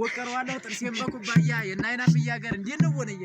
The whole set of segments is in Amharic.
ወቀረዋለሁ ጥርሴን በኩባያ የናይና ብያገር እንዴት ነው ወነየ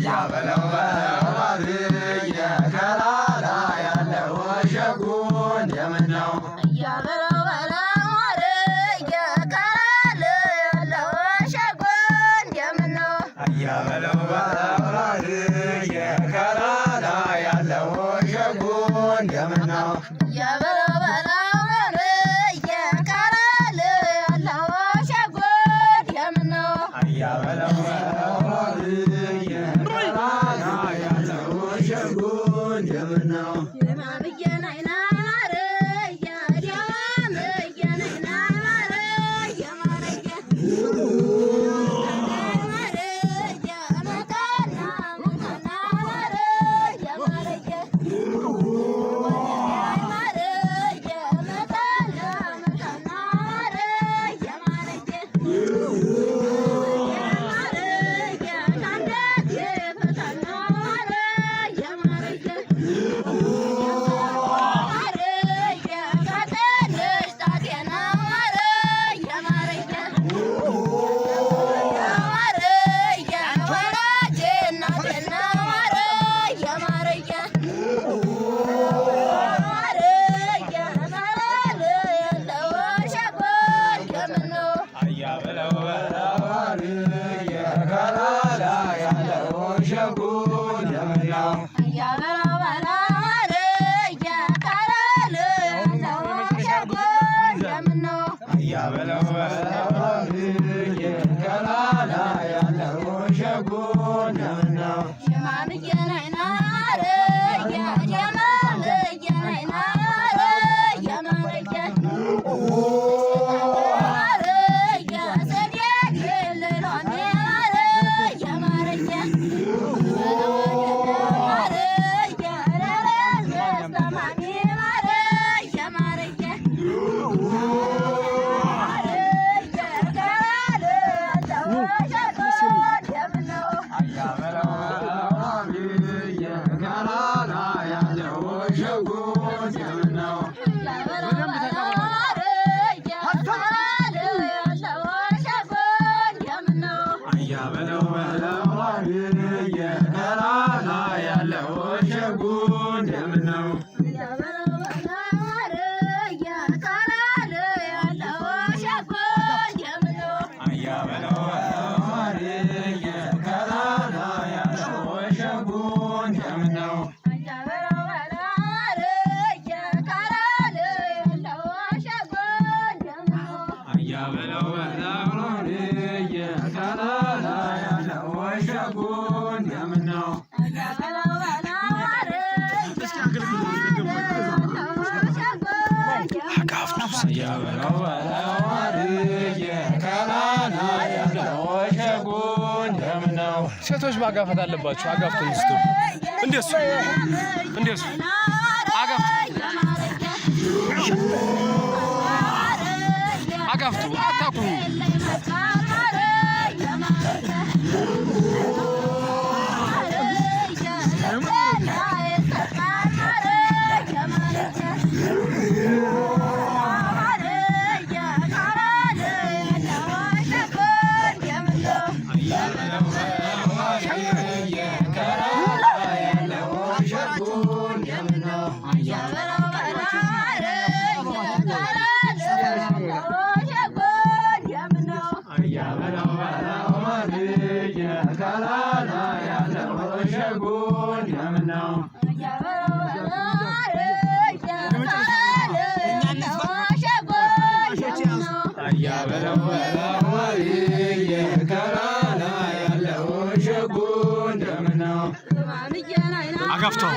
አያበለው በለዋርየ ከላላ ያለው ሸጉ እንደምነው አያበለው በለዋርየ ከላላ ያለው ሸጉ እንደምነው አያበለው በለዋርየ ከላላ ያለው ሸጉ እንደምነው አያበለው በለዋርየ ከላላ ያለው ሸጉ እንደምነው አያበለው በለዋርየ ከላላ ያለው ሸጉ እንደምነው የማብየን አይና ማርየ የማብየን አይና ማርየ ማርየ ማርየ መካና መካና ማርየ ማርየ ማርየ መካና መካና ማርየ ማርየ ማርየ ካንደት የፈታና ማርየ ማርየ አያበለው በለዋርየ ከላላ ያለው ሸጉ እንደምነው አያበለው በለዋርየ ከላላ ያለው ሸጉ እንደምነው አያበለው በለዋርየ ከላላ ያለው ሸጉ እንደምነው የማብየን አይና ማርየ የማብየን አይና ማርየ ማርየ ማርየ ሰዴድ የለሎኔ ማርየ ማርየ ማርየ ረረዝ በስተማሚ ማርየ ማርየ ማርየ ከላላ ያለው ሸጉ እንደምነው አያበለው በለዋርየ ከላላ ያለው ሸጉ እንደምነው አያበለው በለዋርየ ከላላ ያለው ሸጉ እንደምነው አያበለው በለዋርየ ከላላ ያለው ሸጉ እንደምነው አያበለው በለዋርየ ከላላ ያለው ሸጉ እንደምነው አያበለው በለዋርየ ከላላ ያለው ሸጉ እንደምነው ሴቶች ማጋፈት አለባቸው። አጋፍቱን እስቱ እንደሱ እንደሱ አጋፍቱ አታቁሙ። አያበለው በለዋርየ ከላላ ያለው ሸጉ እንደምነው አያበለው በለዋርየ ከላላ ያለው ሸጉ እንደምነው አያበለው በለዋርየ ከላላ ያለው ሸጉ እንደምነው አያበለው በለዋርየ ከላላ ያለው ሸጉ እንደምነው አያበለው በለዋርየ ከላላ ያለው ሸጉ እንደምነው አጋፍተው